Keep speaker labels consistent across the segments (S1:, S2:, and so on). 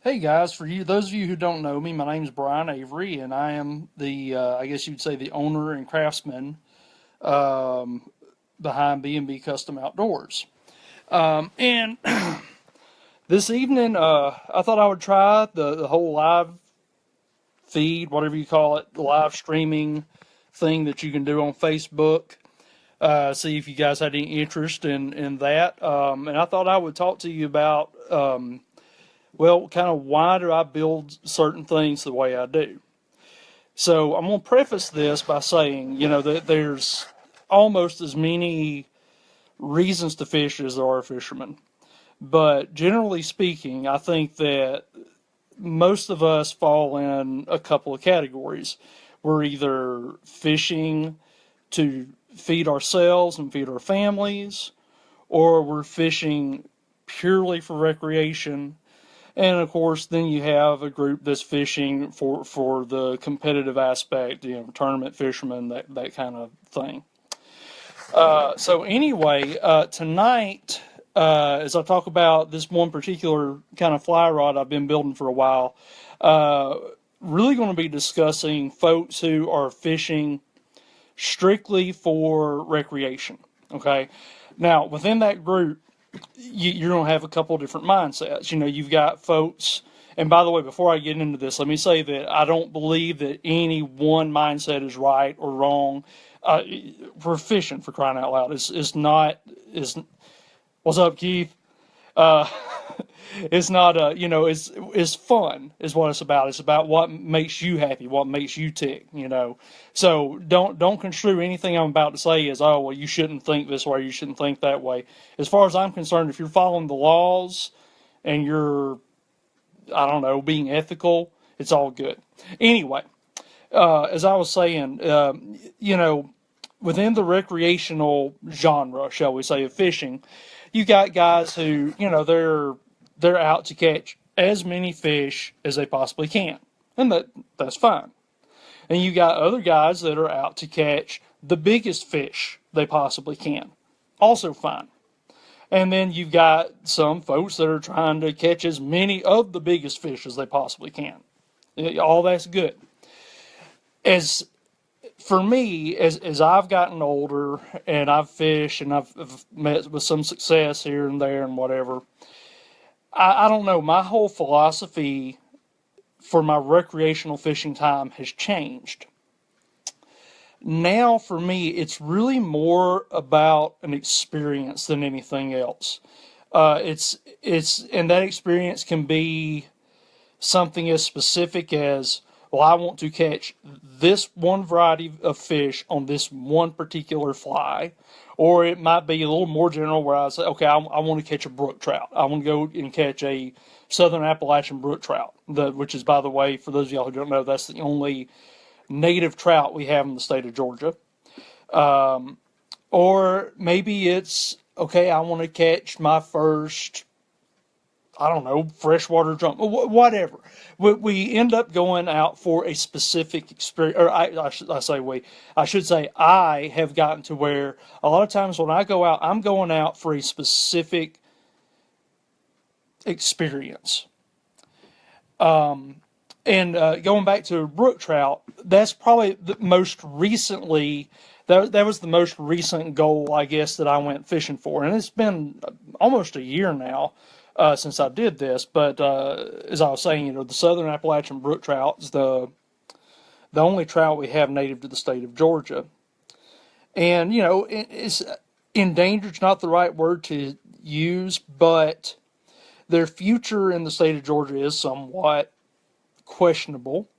S1: Hey guys, for you, those of you who don't know me, my name's Brian Avery, and I am I guess you'd say, the owner and craftsman um, behind B&B Custom Outdoors. And this evening, I thought I would try the whole live feed, whatever you call it, the live streaming thing that you can do on Facebook. See if you guys had any interest in that. And I thought I would talk to you about, well, kind of why do I build certain things the way I do. So I'm going to preface this by saying, that there's almost as many reasons to fish as there are fishermen. But generally speaking, I think that most of us fall in a couple of categories. We're either fishing to feed ourselves and feed our families, or we're fishing purely for recreation. And of course, then you have a group that's fishing for the competitive aspect, tournament fishermen, that kind of thing. So anyway, tonight, as I talk about this one particular kind of fly rod I've been building for a while, uh, really going to be discussing folks who are fishing strictly for recreation. Okay, now within that group, you're going to have a couple of different mindsets. You've got folks, and by the way, before I get into this, let me say that I don't believe that any one mindset is right or wrong. We're fishing, for crying out loud. It's not. What's up, Keith? Uh, it's not it's fun is what it's about. It's about what makes you happy, what makes you tick. So don't construe anything I'm about to say as, oh, well, you shouldn't think this way, you shouldn't think that way. As far as I'm concerned, if you're following the laws and you're, I don't know, being ethical, it's all good. Anyway, as I was saying, within the recreational genre, shall we say, of fishing, you got guys who, they're out to catch as many fish as they possibly can, and that's fine. And you got other guys that are out to catch the biggest fish they possibly can, also fine. And then you've got some folks that are trying to catch as many of the biggest fish as they possibly can. All that's good. As for me, as I've gotten older and I've fished and I've met with some success here and there and whatever, I don't know. My whole philosophy for my recreational fishing time has changed. Now, for me, it's really more about an experience than anything else. And that experience can be something as specific as, well, I want to catch this one variety of fish on this one particular fly. Or it might be a little more general where I say, okay, I want to catch a brook trout. I want to go and catch a southern Appalachian brook trout, which is, by the way, for those of y'all who don't know, that's the only native trout we have in the state of Georgia. Or maybe it's, okay, I want to catch my first, I don't know, freshwater drum, whatever. We end up going out for a specific experience, or I should say, I have gotten to where a lot of times when I go out, I'm going out for a specific experience. And going back to brook trout, that's probably the most recently. That was the most recent goal, I guess, that I went fishing for, and it's been almost a year now since I did this. But as I was saying, the southern Appalachian brook trout is the only trout we have native to the state of Georgia, and it's endangered's not the right word to use, but their future in the state of Georgia is somewhat questionable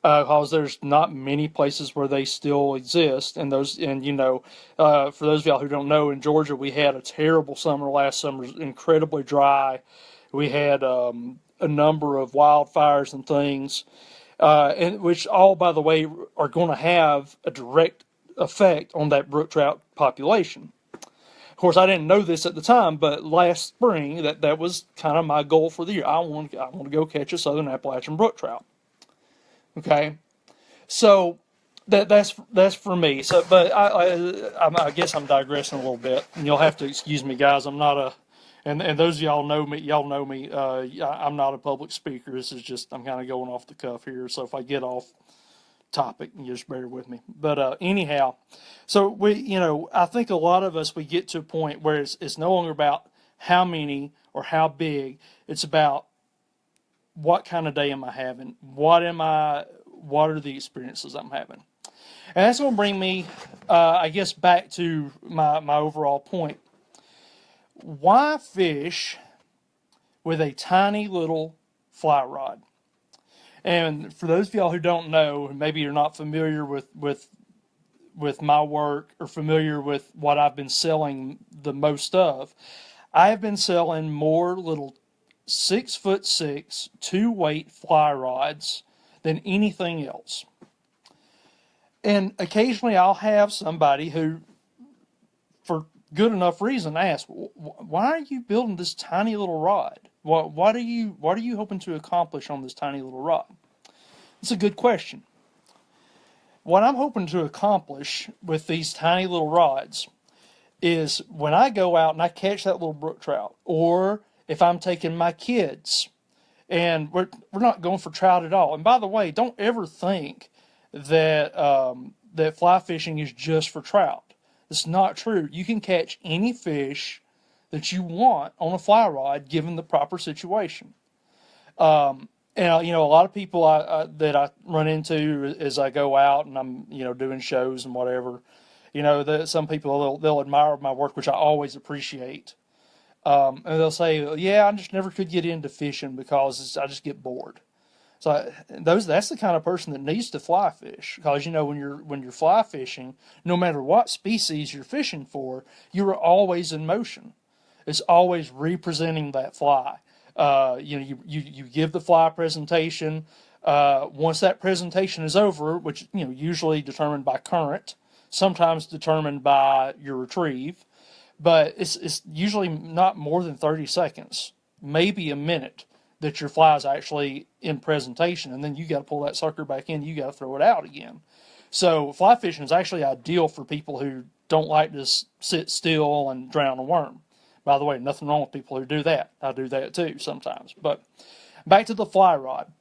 S1: because there's not many places where they still exist. And for those of y'all who don't know, in Georgia we had a terrible summer last summer, incredibly dry. We had a number of wildfires and things, and which all, by the way, are going to have a direct effect on that brook trout population. Of course, I didn't know this at the time, but last spring that was kind of my goal for the year. I want to go catch a southern Appalachian brook trout. Okay, so that's for me. So, but I guess I'm digressing a little bit, and you'll have to excuse me, guys. I'm not And those of y'all know me. I'm not a public speaker. This is just I'm kind of going off the cuff here. So if I get off topic, you just bear with me. But anyhow, so I think a lot of us, we get to a point where it's no longer about how many or how big. It's about what kind of day am I having? What are the experiences I'm having? And that's going to bring me, I guess, back to my overall point. Why fish with a tiny little fly rod? And for those of y'all who don't know, maybe you're not familiar with my work or familiar with what I've been selling the most of, I have been selling more little 6'6" 2-weight fly rods than anything else. And occasionally I'll have somebody who, for good enough reason, ask, "Why are you building this tiny little rod? What are you hoping to accomplish on this tiny little rod?" It's a good question. What I'm hoping to accomplish with these tiny little rods is when I go out and I catch that little brook trout, or if I'm taking my kids, and we're not going for trout at all. And by the way, don't ever think that that fly fishing is just for trout. It's not true. You can catch any fish that you want on a fly rod given the proper situation. And a lot of people that I run into as I go out and I'm doing shows and whatever, that some people they'll admire my work, which I always appreciate. And they'll say, "Yeah, I just never could get into fishing because I just get bored." So that's the kind of person that needs to fly fish, because when you're fly fishing, no matter what species you're fishing for, you are always in motion. It's always representing that fly. You give the fly presentation. Once that presentation is over, which usually determined by current, sometimes determined by your retrieve, but it's usually not more than 30 seconds, maybe a minute, that your fly is actually in presentation, and then you got to pull that sucker back in. You got to throw it out again. So fly fishing is actually ideal for people who don't like to sit still and drown a worm. By the way, nothing wrong with people who do that. I do that too sometimes. But back to the fly rod.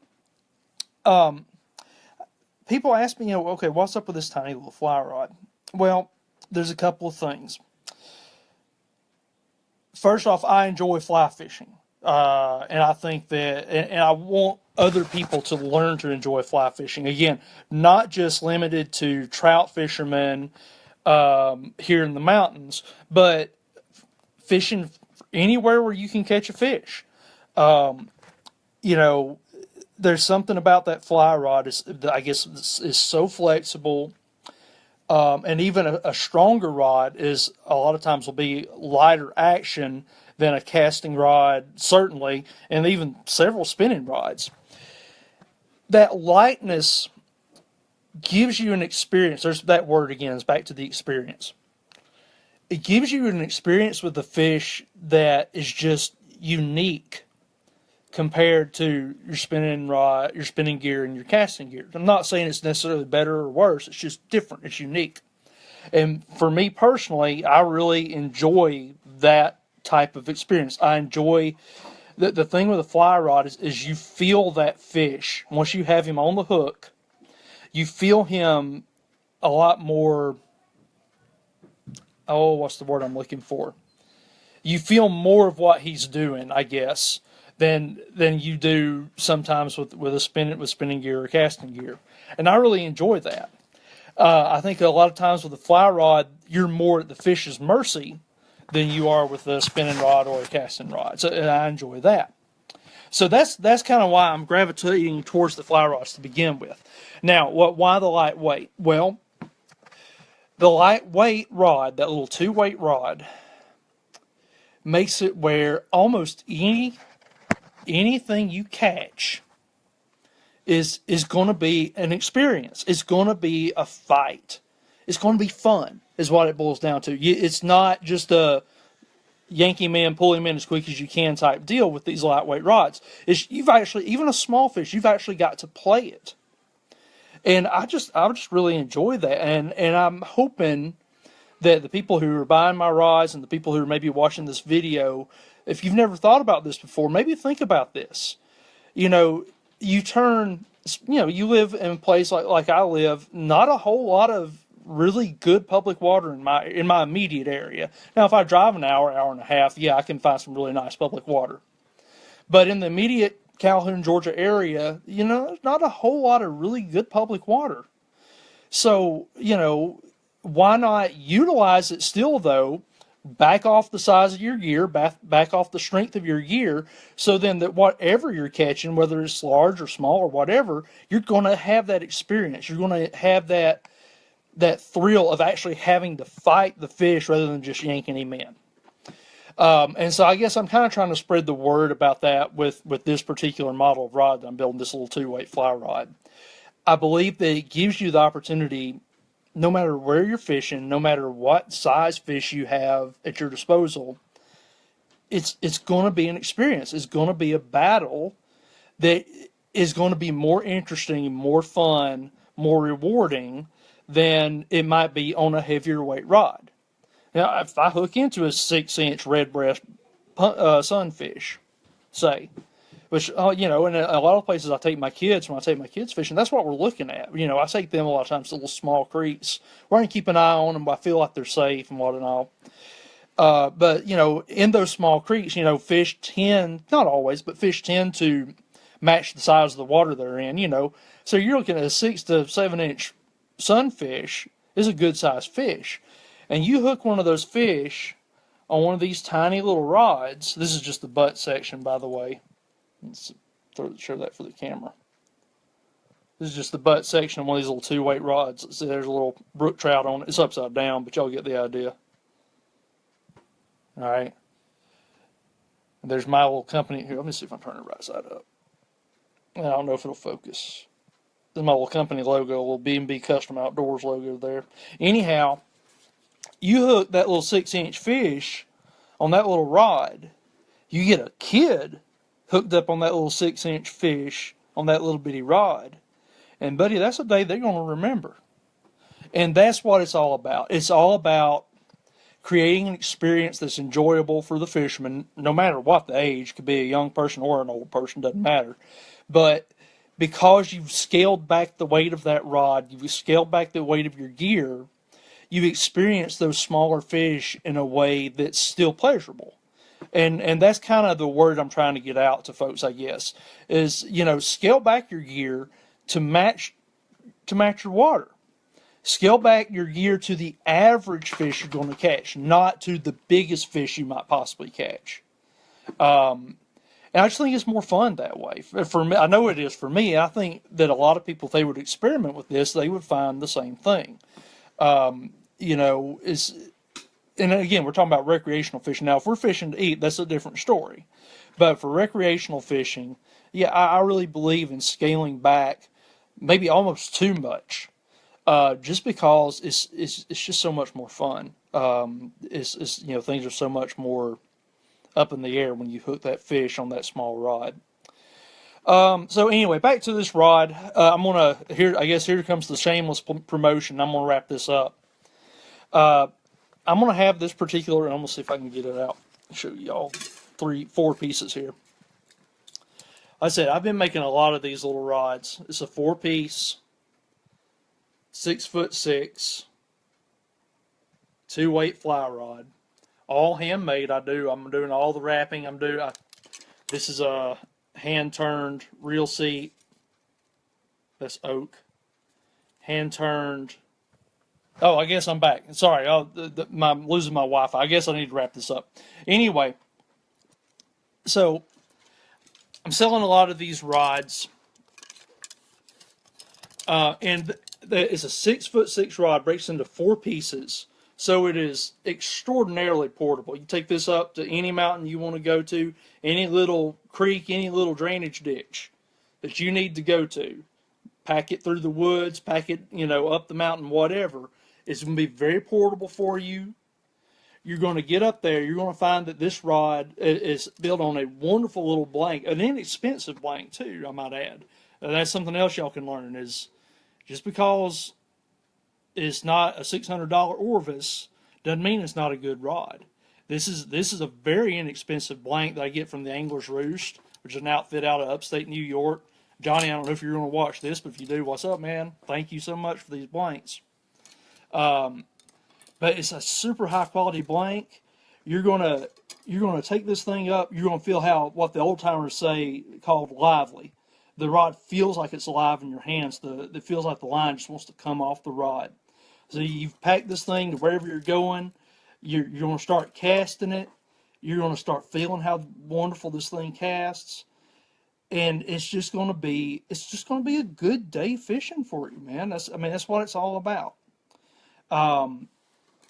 S1: People ask me, okay, what's up with this tiny little fly rod? Well, there's a couple of things. First off, I enjoy fly fishing. And I think that, and I want other people to learn to enjoy fly fishing. Again, not just limited to trout fishermen here in the mountains, but fishing anywhere where you can catch a fish. There's something about that fly rod I guess is so flexible. And even a stronger rod is a lot of times will be lighter action than a casting rod, certainly, and even several spinning rods. That lightness gives you an experience. There's that word again, it's back to the experience. It gives you an experience with the fish that is just unique compared to your spinning rod, your spinning gear, and your casting gear. I'm not saying it's necessarily better or worse. It's just different. It's unique. And for me personally, I really enjoy that type of experience. I enjoy the thing with a fly rod is you feel that fish. Once you have him on the hook, you feel him a lot more. Oh, what's the word I'm looking for? You feel more of what he's doing, I guess, than you do sometimes with spinning gear or casting gear, and I really enjoy that. I think a lot of times with a fly rod, you're more at the fish's mercy than you are with a spinning rod or a casting rod. So and I enjoy that. So that's kind of why I'm gravitating towards the fly rods to begin with. Now, why the lightweight? Well, the lightweight rod, that little 2-weight rod, makes it where almost anything you catch is going to be an experience. It's going to be a fight. It's going to be fun, is what it boils down to. It's not just a Yankee man, pull him in as quick as you can type deal with these lightweight rods. You've actually, even a small fish, you've actually got to play it. And I just really enjoy that. And I'm hoping that the people who are buying my rods and the people who are maybe watching this video, if you've never thought about this before, maybe think about this. You know, you turn, you live in a place like I live, not a whole lot of really good public water in my immediate area. Now, if I drive an hour and a half, yeah, I can find some really nice public water. But in the immediate Calhoun, Georgia area, there's not a whole lot of really good public water. So, why not utilize it still, though? Back off the size of your gear, back off the strength of your gear, so then that whatever you're catching, whether it's large or small or whatever, you're going to have that experience. You're going to have that thrill of actually having to fight the fish rather than just yanking him in. And so I guess I'm kind of trying to spread the word about that with this particular model of rod that I'm building, this little 2-weight fly rod. I believe that it gives you the opportunity, no matter where you're fishing, no matter what size fish you have at your disposal, it's going to be an experience. It's going to be a battle that is going to be more interesting, more fun, more rewarding than it might be on a heavier weight rod. Now, if I hook into a 6-inch red breast sunfish, say, which, in a lot of places when I take my kids fishing, that's what we're looking at. I take them a lot of times to little small creeks where I can keep an eye on them, but I feel like they're safe and what and all. But, in those small creeks, fish tend, not always, but fish tend to match the size of the water they're in, So you're looking at a 6 to 7-inch sunfish is a good sized fish. And you hook one of those fish on one of these tiny little rods. This is just the butt section, by the way. Let's show that for the camera. This is just the butt section of one of these little 2-weight rods. Let's see, there's a little brook trout on it. It's upside down, but y'all get the idea. All right. And there's my little company here. Let me see if I turn it right side up. I don't know if it'll focus. This is my little company logo, a little B&B Custom Outdoors logo there. Anyhow, you hook that little 6-inch fish on that little rod, you get a kid hooked up on that little 6-inch fish on that little bitty rod, and buddy, that's a day they're going to remember. And that's what it's all about. It's all about creating an experience that's enjoyable for the fisherman, no matter what the age. Could be a young person or an old person, doesn't matter. But because you've scaled back the weight of that rod, you've scaled back the weight of your gear, you experience those smaller fish in a way that's still pleasurable. And that's kind of the word I'm trying to get out to folks, I guess, is, scale back your gear to match your water. Scale back your gear to the average fish you're going to catch, not to the biggest fish you might possibly catch. And I just think it's more fun that way. For me, I know it is for me. I think that a lot of people, if they would experiment with this, they would find the same thing. And again, we're talking about recreational fishing. Now, if we're fishing to eat, that's a different story. But for recreational fishing, yeah, I really believe in scaling back, maybe almost too much, just because it's just so much more fun. Things are so much more up in the air when you hook that fish on that small rod. So anyway, back to this rod. Here comes the shameless promotion. I'm gonna wrap this up. I'm gonna have this particular. I'm gonna see if I can get it out. Show y'all 4 pieces here. Like I said, I've been making a lot of these little rods. It's a 4-piece, 6'6", 2-weight fly rod, all handmade. I'm doing all the wrapping. This is a hand-turned reel seat. That's oak. Hand-turned. Oh, I guess I'm back. Sorry, I'm losing my Wi-Fi. I guess I need to wrap this up. Anyway, so I'm selling a lot of these rods, and it's a 6'6" rod, breaks into 4 pieces. So it is extraordinarily portable. You take this up to any mountain you want to go to, any little creek, any little drainage ditch that you need to go to. Pack it through the woods, pack it, up the mountain, whatever. It's going to be very portable for you. You're going to get up there. You're going to find that this rod is built on a wonderful little blank, an inexpensive blank too, I might add. That's something else y'all can learn, is just because it's not a $600 Orvis doesn't mean it's not a good rod. This is a very inexpensive blanket that I get from the Angler's Roost, which is an outfit out of upstate New York. Johnny, I don't know if you're going to watch this, but if you do, what's up, man? Thank you so much for these blanks. Um, but it's a super high quality blank. You're gonna you're gonna take this thing up. You're gonna feel how what the old timers say called lively. The rod feels like it's alive in your hands. It feels like the line just wants to come off the rod. So you've packed this thing to wherever you're going. You're going to start casting it. You're going to start feeling how wonderful this thing casts, and it's just going to be a good day fishing for you, man. That's what it's all about. Um,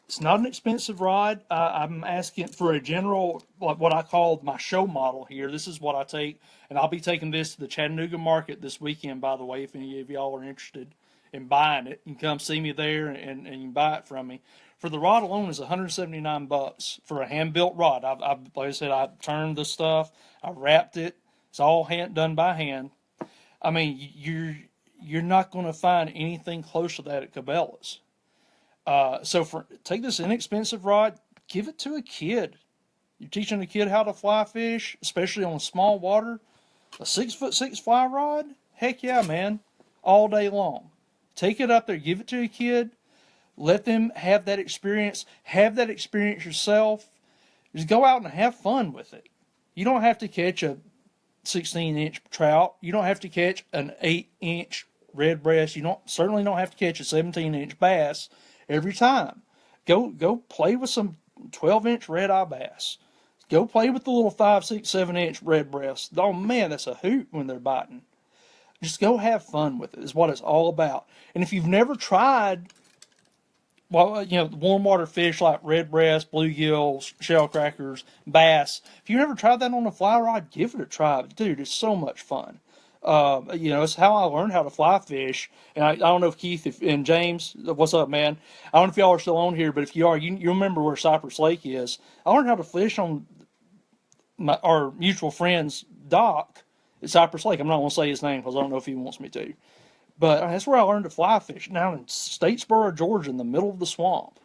S1: it's not an expensive rod. I'm asking for a general, like what I call my show model here. This is what I take, and I'll be taking this to the Chattanooga market this weekend, by the way, if any of y'all are interested in buying it. You can come see me there, and you can buy it from me. For the rod alone is $179 for a hand-built rod. Like I said, I turned the stuff, I wrapped it. It's all done by hand. I mean, you're not going to find anything close to that at Cabela's. Take this inexpensive rod, give it to a kid. You're teaching a kid how to fly fish, especially on small water. A 6'6" fly rod, heck yeah, man, all day long. Take it up there, give it to a kid. Let them have that experience. Have that experience yourself. Just go out and have fun with it. You don't have to catch a 16-inch trout. You don't have to catch an 8-inch red breast. You certainly don't have to catch a 17-inch bass every time. Go play with some 12-inch red eye bass. Go play with the little 5, 6, 7-inch red breast. Oh man, that's a hoot when they're biting. Just go have fun with it. Is what it's all about. And if you've never tried, well, warm water fish like red breast, bluegills, shell crackers, bass. If you've never tried that on a fly rod, give it a try. Dude, it's so much fun. It's how I learned how to fly fish. And I don't know if Keith and James, what's up, man? I don't know if y'all are still on here, but if you are, you remember where Cypress Lake is. I learned how to fish on our mutual friend's dock at Cypress Lake. I'm not going to say his name because I don't know if he wants me to. But that's where I learned to fly fish, down in Statesboro, Georgia, in the middle of the swamp.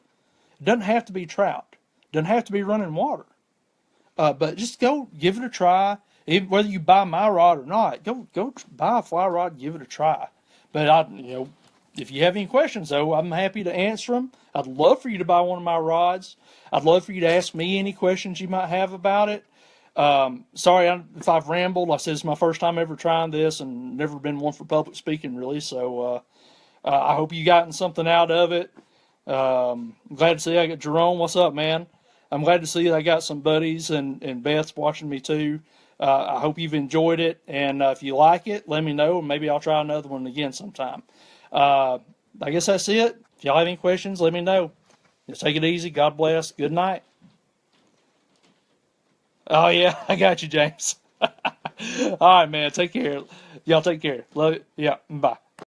S1: It doesn't have to be trout. It doesn't have to be running water. But just go give it a try. Whether you buy my rod or not, go buy a fly rod and give it a try. But if you have any questions, though, I'm happy to answer them. I'd love for you to buy one of my rods. I'd love for you to ask me any questions you might have about it. Sorry if I've rambled. Like I said, it's my first time ever trying this and never been one for public speaking, really. So I hope you gotten something out of it. Glad to see I got Jerome. What's up, man? I'm glad to see that I got some buddies and Beth's watching me too. I hope you've enjoyed it, and if you like it, let me know, and maybe I'll try another one again sometime. I guess that's it. If y'all have any questions, let me know. Just take it easy. God bless. Good night. Oh, yeah, I got you, James. All right, man. Take care. Y'all take care. Love it. Yeah, bye.